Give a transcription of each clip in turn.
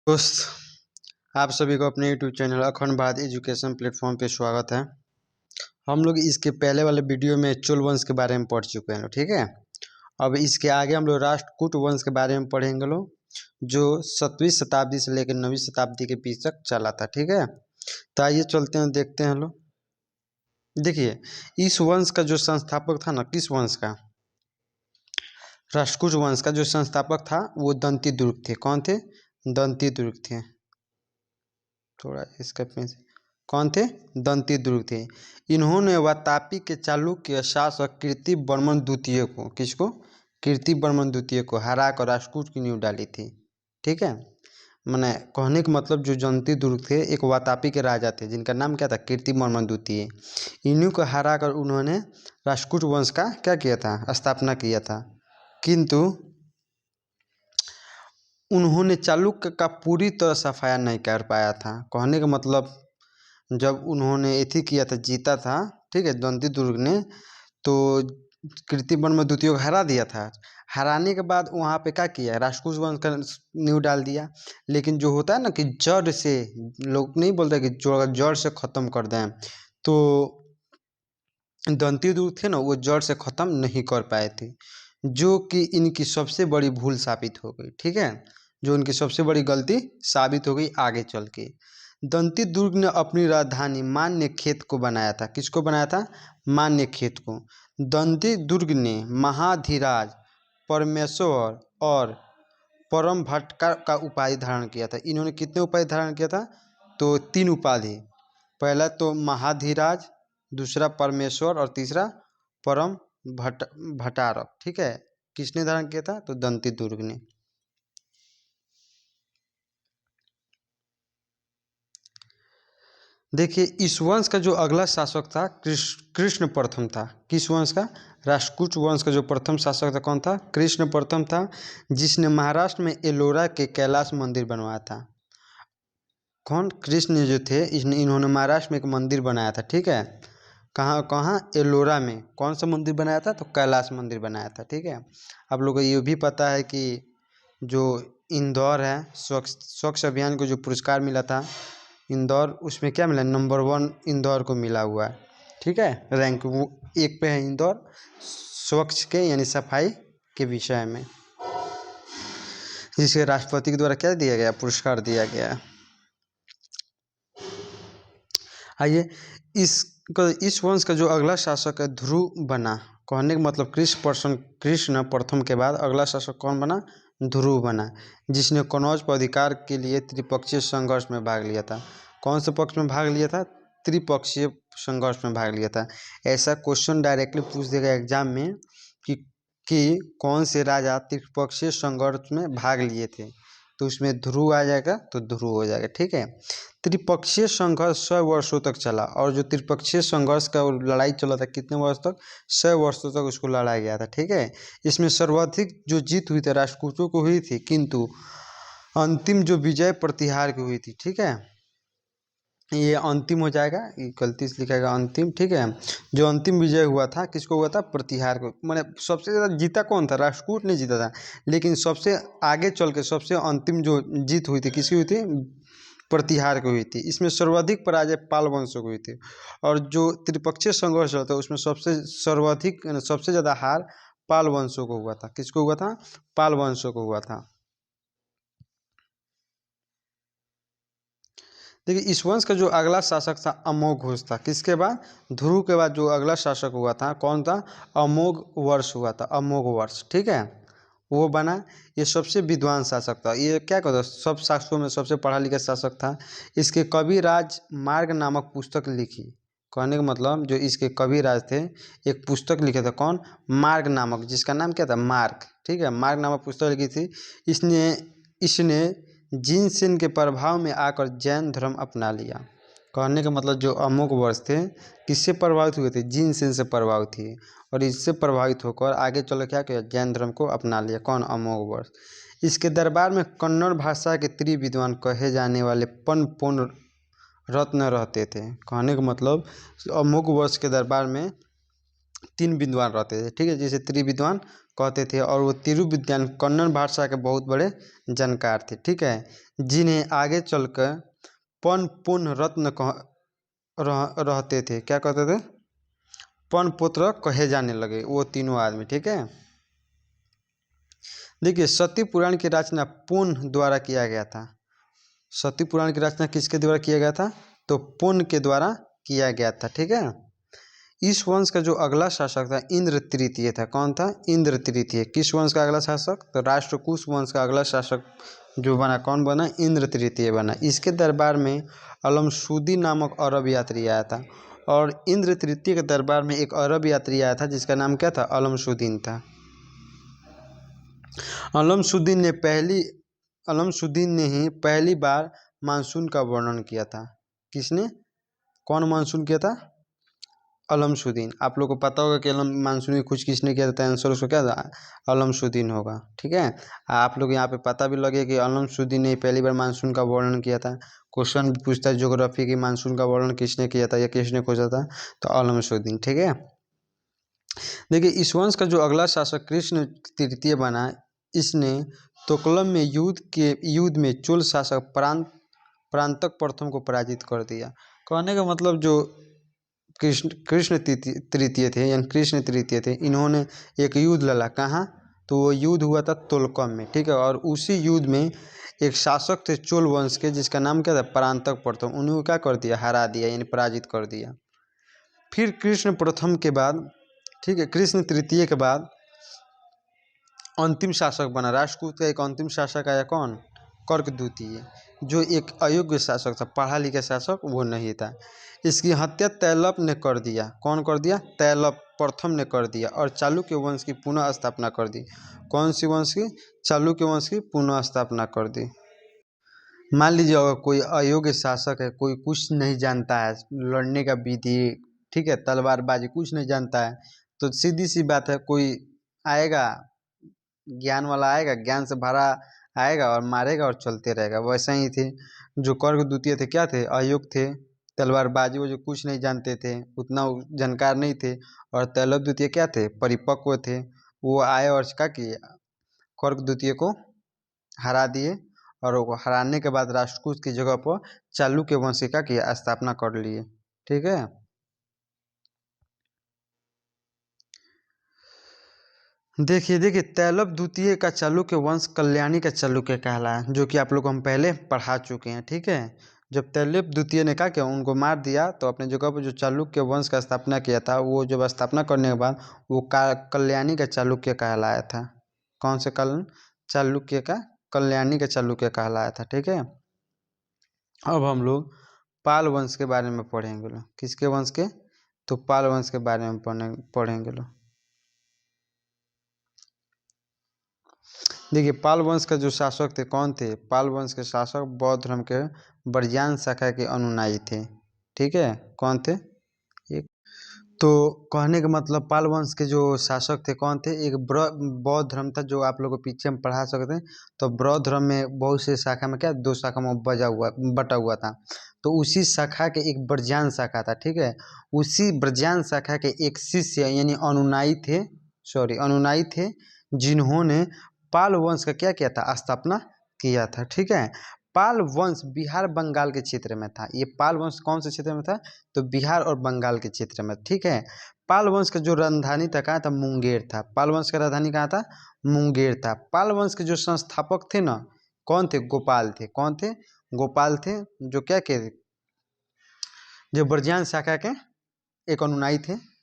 दोस्त, आप सभी को अपने यूट्यूब चैनल अखंड भारत एजुकेशन प्लेटफॉर्म पे स्वागत है। हम लोग इसके पहले वाले वीडियो में चोल वंश के बारे में पढ़ चुके हैं, ठीक है। अब इसके आगे हम लोग राष्ट्रकूट वंश के बारे में पढ़ेंगे लोग, जो 7वीं शताब्दी से लेकर 9वीं शताब्दी के बीच तक चला था, ठीक है। तो आइए चलते हैं, देखते हैं लोग। देखिए, इस वंश का जो संस्थापक था ना, किस वंश का, राष्ट्रकूट वंश का जो संस्थापक था वो दंती दुर्ग थे। कौन थे? दंती दुर्ग थे। थोड़ा इसका कौन थे? दंती दुर्ग थे। इन्होंने वातापी के चालुक्य शासक कीर्तिवर्मन द्वितीय को, किसको? कीर्तिवर्मन द्वितीय को हरा कर राष्ट्रकूट की नींव डाली थी, ठीक है। मैंने कहने का मतलब जो दंती दुर्ग थे एक वातापी के राजा थे जिनका नाम क्या था? कीर्तिवर्मन द्वितीय। इन्हीं को हरा कर उन्होंने राष्ट्रकूट वंश का क्या किया था? स्थापना किया था। किंतु उन्होंने चालुक्य का पूरी तरह सफाया नहीं कर पाया था। कहने का मतलब जब उन्होंने एथी किया था, जीता था, ठीक है, दंती दुर्ग ने, तो कीर्तिवर्मन द्वितीय को हरा दिया था। हराने के बाद वहाँ पे क्या किया? राष्ट्रकूट वंश का नींव डाल दिया। लेकिन जो होता है ना कि जड़ से, लोग नहीं बोलते कि जड़ से ख़त्म कर दें, तो दंती दुर्ग थे ना, वो जड़ से ख़त्म नहीं कर पाए थे, जो कि इनकी सबसे बड़ी भूल साबित हो गई, ठीक है। जो इनकी सबसे बड़ी गलती साबित हो गई आगे चल के। दंती दुर्ग ने अपनी राजधानी मान्यखेत को बनाया था। किसको बनाया था? मान्यखेत को। दंती दुर्ग ने महाधिराज, परमेश्वर और परम भट्ट का उपाधि धारण किया था। इन्होंने कितने उपाधि धारण किया था? तो 3 उपाधि। पहला तो महाधिराज, दूसरा परमेश्वर और तीसरा परम भट्टारक, ठीक है। किसने धारण किया था? तो दंती दुर्ग ने। देखिए, इस वंश का जो अगला शासक था कृष्ण प्रथम था। किस वंश का? राष्ट्रकूट वंश का जो प्रथम शासक था कौन था? कृष्ण प्रथम था, जिसने महाराष्ट्र में एलोरा के कैलाश मंदिर बनवाया था। कौन? कृष्ण जो थे, इन्होंने महाराष्ट्र में एक मंदिर बनाया था, ठीक है। कहाँ कहाँ? एलोरा में। कौन सा मंदिर बनाया था? तो कैलाश मंदिर बनाया था, ठीक है। आप लोगों को ये भी पता है कि जो इंदौर है, स्वच्छ अभियान को जो पुरस्कार मिला था इंदौर, उसमें क्या मिला? नंबर 1 इंदौर को मिला हुआ है, ठीक है। रैंक वो 1 पे है इंदौर स्वच्छ के यानी सफाई के विषय में, जिसे राष्ट्रपति के द्वारा क्या दिया गया? पुरस्कार दिया गया। आइए, इस वंश का जो अगला शासक है ध्रुव बना। कहने का मतलब कृष्ण प्रथम के बाद अगला शासक कौन बना? ध्रुव बना, जिसने कनौज पर अधिकार के लिए त्रिपक्षीय संघर्ष में भाग लिया था। कौन से पक्ष में भाग लिया था? त्रिपक्षीय संघर्ष में भाग लिया था। ऐसा क्वेश्चन डायरेक्टली पूछ देगा एग्जाम में कि कौन से राजा त्रिपक्षीय संघर्ष में भाग लिए थे, तो उसमें ध्रुव आ जाएगा, तो ध्रुव हो जाएगा, ठीक है। त्रिपक्षीय संघर्ष 100 वर्षों तक चला, और जो त्रिपक्षीय संघर्ष का लड़ाई चला था कितने वर्ष तक? 100 वर्षों तक उसको लड़ाया गया था, ठीक है। इसमें सर्वाधिक जो जीत हुई थी राष्ट्रकूटों को हुई थी, किंतु अंतिम जो विजय प्रतिहार की हुई थी, ठीक है। ये अंतिम हो जाएगा, ये गलती से लिखा गया अंतिम, ठीक है। जो अंतिम विजय हुआ था किसको हुआ था? प्रतिहार को। मैंने सबसे ज़्यादा जीता कौन था? राष्ट्रकूट ने जीता था, लेकिन सबसे आगे चल के सबसे अंतिम जो जीत हुई थी किसकी हुई थी? प्रतिहार की हुई थी। इसमें सर्वाधिक पराजय पाल वंशों को हुई थी, और जो त्रिपक्षीय संघर्ष होता है उसमें सबसे सर्वाधिक सबसे ज़्यादा हार पाल वंशों को हुआ था। किसको हुआ था? पाल वंशों को हुआ था। देखिए, इस वंश का जो अगला शासक था अमोघ घोष था। किसके बाद? ध्रुव के बाद जो अगला शासक हुआ था कौन था? अमोघ वर्ष हुआ था, अमोघ वर्ष, ठीक है। वो बना। ये सबसे विद्वान शासक था। ये क्या कहता है? सब शासकों में सबसे पढ़ा लिखा शासक था। इसके कविराज मार्ग नामक पुस्तक लिखी। कहने का मतलब जो इसके कविराज थे एक पुस्तक लिखे थे। कौन? मार्ग नामक, जिसका नाम क्या था? मार्ग, ठीक है। मार्ग नामक पुस्तक लिखी थी। इसने जिनसेन के प्रभाव में आकर जैन धर्म अपना लिया। कहने का मतलब जो अमोघ वर्ष थे किससे प्रभावित हुए थे? जिनसेन से प्रभावित हुए, और इससे प्रभावित होकर आगे चलो क्या किया? जैन धर्म को अपना लिया। कौन? अमोघ वर्ष। इसके दरबार में कन्नड़ भाषा के त्रिविद्वान कहे जाने वाले पन रत्न रहते थे। कहने का मतलब अमोघ वर्ष के दरबार में 3 विद्वान रहते थे, ठीक है, जिसे त्रिविद्वान कहते थे, और वो त्रिविद्वान कन्नड़ भाषा के बहुत बड़े जानकार थे, ठीक है। जिन्हें आगे चलकर पन पुण्य रत्न रहते थे। क्या कहते थे? पन पुत्र कहे जाने लगे वो तीनों आदमी। ठीक है, देखिए सती पुराण की रचना पुण्य द्वारा किया गया था। सती पुराण की रचना किसके द्वारा किया गया था? तो पुण्य के द्वारा किया गया था। ठीक है, इस वंश का जो अगला शासक था इंद्र तृतीय था। कौन था? इंद्र तृतीय। किस वंश का अगला शासक? तो राष्ट्रकूट वंश का अगला शासक जो बना, कौन बना? इंद्र तृतीय बना। इसके दरबार में अलमशुदी नामक अरब यात्री आया था, और इंद्र तृतीय के दरबार में एक अरब यात्री आया था जिसका नाम क्या था? अलमशुद्दीन था। अलमशुद्दीन ने ही पहली बार मानसून का वर्णन किया था। किसने? कौन मानसून किया था? अलमशुद्दीन। आप लोग को पता होगा कि मानसून की खोज किसने किया था? आंसर उसको क्या था? अलमशुद्दीन होगा। ठीक है, आप लोग यहाँ पे पता भी लगे कि अलमशुद्दीन ने पहली बार मानसून का वर्णन किया था। क्वेश्चन भी पूछता है ज्योग्राफी की, मानसून का वर्णन किसने किया था या किसने खोजा था? तो अलमशुद्दीन। ठीक है, देखिए इस वंश का जो अगला शासक कृष्ण तृतीय बना, इसने तोकलम में युद्ध में चोल शासक प्रांतक प्रथम को पराजित कर दिया। कहने का मतलब जो कृष्ण तृतीय थे, यानी कृष्ण तृतीय थे, इन्होंने एक युद्ध लड़ा। कहाँ? तो वो युद्ध हुआ था तोलकम में। ठीक है, और उसी युद्ध में एक शासक थे चोल वंश के जिसका नाम क्या था? परांतक प्रथम। उन्होंने क्या कर दिया? हरा दिया, यानी पराजित कर दिया। फिर कृष्ण प्रथम के बाद, ठीक है, कृष्ण तृतीय के बाद अंतिम शासक बना राष्ट्रकूट का। एक अंतिम शासक आया, कौन? कर्क द्वितीय, जो एक अयोग्य शासक था, पढ़ा लिखा शासक वो नहीं था। इसकी हत्या तैलप ने कर दिया। कौन कर दिया? तैलप प्रथम ने कर दिया, और चालुक्य वंश की पुनः स्थापना कर दी। कौन सी वंश की? चालुक्य वंश की पुनः स्थापना कर दी। मान लीजिए अगर कोई अयोग्य शासक है, कोई कुछ नहीं जानता है, लड़ने का विधि, ठीक है, तलवारबाजी कुछ नहीं जानता है, तो सीधी सी बात है कोई आएगा, ज्ञान वाला आएगा, ज्ञान से भरा आएगा और मारेगा और चलते रहेगा। वैसा ही थे जो कर्क द्वितीय थे। क्या थे? अयोग्य थे, तलवारबाजी वो जो कुछ नहीं जानते थे, उतना जानकार नहीं थे। और तैलप द्वितीय क्या थे? परिपक्व थे। वो आए और क्या किए? कर्क द्वितीय को हरा दिए, और वो हराने के बाद राष्ट्रकूट की जगह पर चालुक्य वंश की क्या किया? स्थापना कर लिए। ठीक है, देखिए तैलप द्वितीय का चालुक्य वंश कल्याणी का चालुक्य कहलाया, जो कि आप लोग को हम पहले पढ़ा चुके हैं। ठीक है, जब तैलप द्वितीय ने क्या किया? उनको मार दिया, तो अपने जगह पर जो चालुक्य वंश का स्थापना किया था, वो जब स्थापना करने के बाद वो कल्याणी का चालुक्य कहलाया था। कौन से चालुक्य का? कल्याणी का चालुक्य कहलाया था। ठीक है, अब हम लोग पाल वंश के बारे में पढ़ेंगे लोग। किसके वंश के? तो पाल वंश के बारे में पढ़ेंगे लोग। देखिए पाल वंश का जो शासक थे, कौन थे? पाल वंश के शासक बौद्ध धर्म के बर्जियान शाखा के अनुयायी थे। ठीक है, कौन थे? एक, तो कहने का मतलब पाल वंश के जो शासक थे कौन थे? एक बौद्ध धर्म था, जो आप लोग को पीछे हम पढ़ा सकते हैं। तो बौद्ध धर्म में बहुत से शाखा में क्या, दो शाखा में बटा हुआ था। तो उसी शाखा के एक बर्जियान शाखा था। ठीक है, उसी बर्जियान शाखा के एक शिष्य यानी अनुनायी थे, जिन्होंने पाल वंश का क्या किया था? स्थापना किया था। ठीक है, पाल वंश बिहार बंगाल के क्षेत्र में था। ये पाल वंश कौन से क्षेत्र में था? तो बिहार और बंगाल के क्षेत्र में। ठीक है, पाल वंश का जो राजधानी था कहाँ था? मुंगेर था। पाल वंश का राजधानी कहाँ था? मुंगेर था। पाल वंश के जो संस्थापक थे ना, कौन थे? गोपाल थे। कौन थे? गोपाल थे, जो क्या के, जो बर्जियान शाखा के एक अनुयायी थे।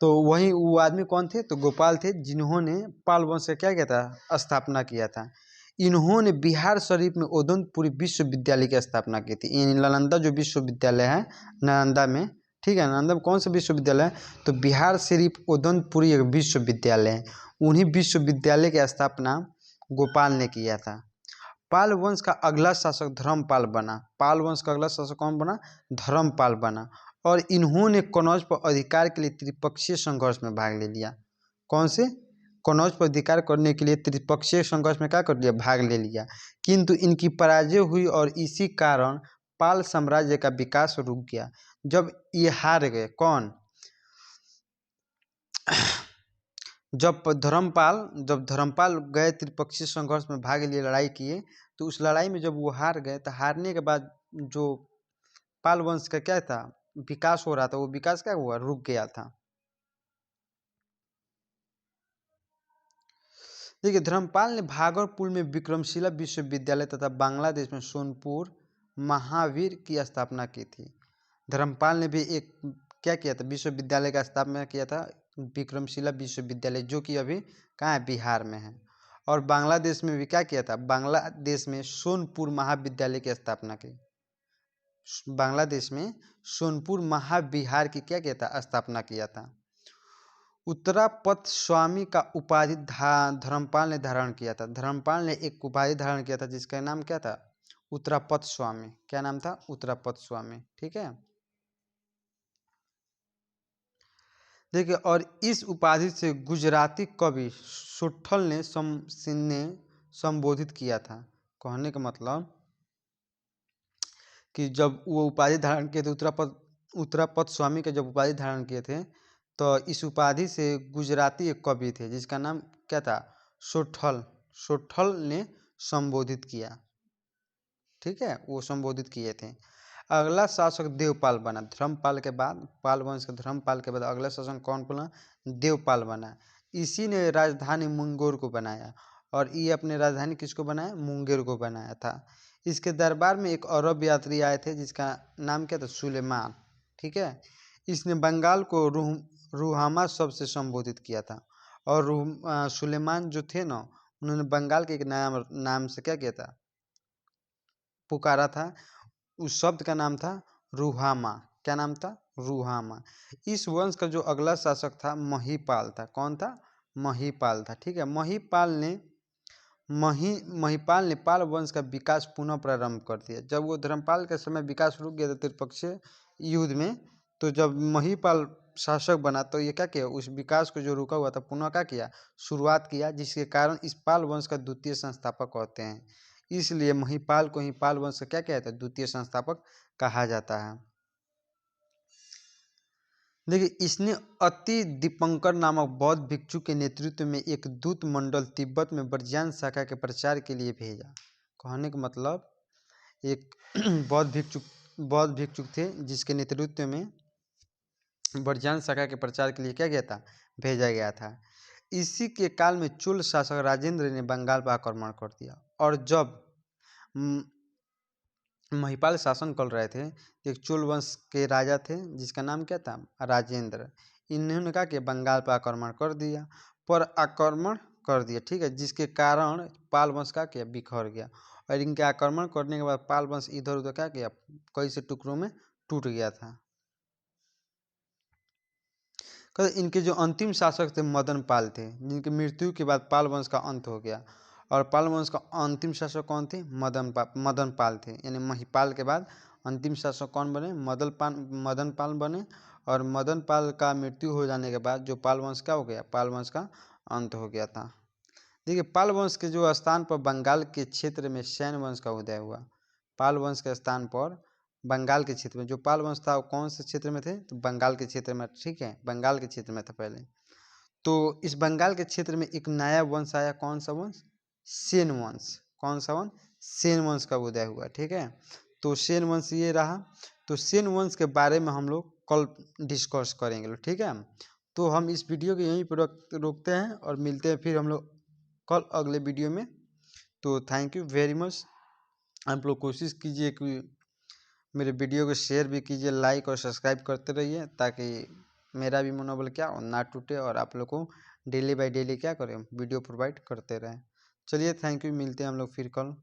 तो वही वो आदमी कौन थे? तो गोपाल थे, जिन्होंने पाल वंश का क्या किया था? स्थापना किया था। इन्होंने बिहार शरीफ में ओदनपुरी विश्वविद्यालय की स्थापना की थी। इन नालंदा जो विश्वविद्यालय है नालंदा में, ठीक है, नालंदा में कौन सा विश्वविद्यालय है? तो बिहार शरीफ ओदनपुरी एक विश्वविद्यालय है। उन्हीं विश्वविद्यालय की स्थापना गोपाल ने किया था। पाल वंश का अगला शासक धर्मपाल बना। पाल वंश का अगला शासक कौन बना? धर्मपाल बना। और इन्होंने कनौज पर अधिकार के लिए त्रिपक्षीय संघर्ष में भाग ले लिया। कौन से? कनौज पर अधिकार करने के लिए त्रिपक्षीय संघर्ष में क्या कर लिया? भाग ले लिया। किंतु इनकी पराजय हुई, और इसी कारण पाल साम्राज्य का विकास रुक गया। जब ये हार गए, कौन? जब धर्मपाल गए त्रिपक्षीय संघर्ष में भाग लिए, लड़ाई किए, तो तो उस लड़ाई में जब वो हार गए तो हारने के बाद जो पाल वंश का क्या था विकास हो रहा था, वो विकास क्या हुआ, रुक गया था। देखिए धर्मपाल ने भागलपुर में विक्रमशिला विश्वविद्यालय तथा बांग्लादेश में सोनपुर महावीर की स्थापना की थी। धर्मपाल ने भी एक क्या किया था, विश्वविद्यालय का स्थापना किया था, विक्रमशिला विश्वविद्यालय, जो कि अभी कहाँ है, बिहार में है। और बांग्लादेश में भी क्या किया था, बांग्लादेश में सोनपुर महाविद्यालय की स्थापना की। बांग्लादेश में सोनपुर महाविहार की क्या किया था, स्थापना किया था। उत्तरापथ स्वामी का उपाधि धर्मपाल ने धारण किया था। धर्मपाल ने एक उपाधि धारण किया था जिसका नाम क्या था, उत्तरापथ स्वामी। क्या नाम था, उत्तरापथ स्वामी। ठीक है, देखिए और इस उपाधि से गुजराती कवि सुट्ठल ने संबोधित किया था। कहने का मतलब कि जब वो उपाधि धारण किए थे, उत्तरापथ स्वामी के जब उपाधि धारण किए थे, तो इस उपाधि से गुजराती एक कवि थे जिसका नाम क्या था, सुट्ठल ने संबोधित किया। ठीक है, वो संबोधित किए थे। अगला शासक देवपाल बना। धर्मपाल के बाद, पाल वंश के धर्मपाल के बाद अगला शासक कौन बना, देवपाल बना। इसी ने राजधानी मुंगेर को बनाया, और ये अपने राजधानी किसको बनाया, मुंगेर को बनाया था। इसके दरबार में एक अरब यात्री आए थे जिसका नाम क्या था, सुलेमान। ठीक है, इसने बंगाल को रुहामा शब्द से संबोधित किया था, और सुलेमान जो थे ना, उन्होंने बंगाल के एक नाम से क्या किया था, पुकारा था। उस शब्द का नाम था रुहामा। क्या नाम था, रुहामा। इस वंश का जो अगला शासक था महीपाल था। कौन था, महीपाल था। ठीक है, महीपाल ने पाल वंश का विकास पुनः प्रारंभ कर दिया। जब वो धर्मपाल के समय विकास रुक गया था त्रिपक्षीय युद्ध में, तो जब महीपाल शासक बना तो ये क्या किया, उस विकास को जो रुका हुआ था पुनः क्या किया, शुरुआत किया, जिसके कारण इस पाल वंश का द्वितीय संस्थापक कहते हैं। इसलिए महीपाल को ही पाल वंश का क्या कहते हैं, द्वितीय संस्थापक कहा जाता है। देखिए इसने अति दीपंकर नामक बौद्ध भिक्षु के नेतृत्व में एक दूत मंडल तिब्बत में ब्रजान शाखा के प्रचार के लिए भेजा। कहने का मतलब एक बौद्ध भिक्षु थे जिसके नेतृत्व में ब्रजान शाखा के प्रचार के लिए क्या गया था, भेजा गया था। इसी के काल में चोल शासक राजेंद्र ने बंगाल पर आक्रमण कर दिया, और जब महिपाल शासन कर रहे थे, एक चोल वंश के राजा थे जिसका नाम क्या था, राजेंद्र। इन्होंने कहा कि बंगाल पर आक्रमण कर दिया, ठीक है, जिसके कारण पाल वंश का क्या बिखर गया, और इनके आक्रमण करने के बाद पाल वंश इधर उधर क्या किया, कई से टुकड़ों में टूट गया था। इनके जो अंतिम शासक थे मदन पाल थे, जिनकी मृत्यु के बाद पाल वंश का अंत हो गया। और पाल वंश का अंतिम शासक कौन थे, मदन पाल थे। यानी महिपाल के बाद अंतिम शासक कौन बने, मदन पाल बने। और मदन पाल का मृत्यु हो जाने के बाद जो पाल वंश का हो गया, पाल वंश का अंत हो गया था। देखिए पाल वंश के जो स्थान पर बंगाल के क्षेत्र में सैन वंश का उदय हुआ। पाल वंश के स्थान पर बंगाल के क्षेत्र में जो पाल वंश था वो कौन से क्षेत्र में थे, तो बंगाल के क्षेत्र में। ठीक है, बंगाल के क्षेत्र में था पहले। तो इस बंगाल के क्षेत्र में एक नया वंश आया, कौन सा वंश, सेन वंश। कौन सा वंश, सेन वंश का उदय हुआ। ठीक है, तो सेन वंश ये रहा। तो सेन वंश के बारे में हम लोग कल डिस्कस करेंगे। ठीक है, तो हम इस वीडियो को यहीं पर रोकते हैं और मिलते हैं फिर हम लोग कल अगले वीडियो में। तो थैंक यू वेरी मच। आप लोग कोशिश कीजिए कि मेरे वीडियो को शेयर भी कीजिए, लाइक और सब्सक्राइब करते रहिए, ताकि मेरा भी मनोबल क्या हो, ना टूटे, और आप लोग को डेली बाय डेली क्या करें, वीडियो प्रोवाइड करते रहें। चलिए थैंक यू, मिलते हैं हम लोग फिर कल।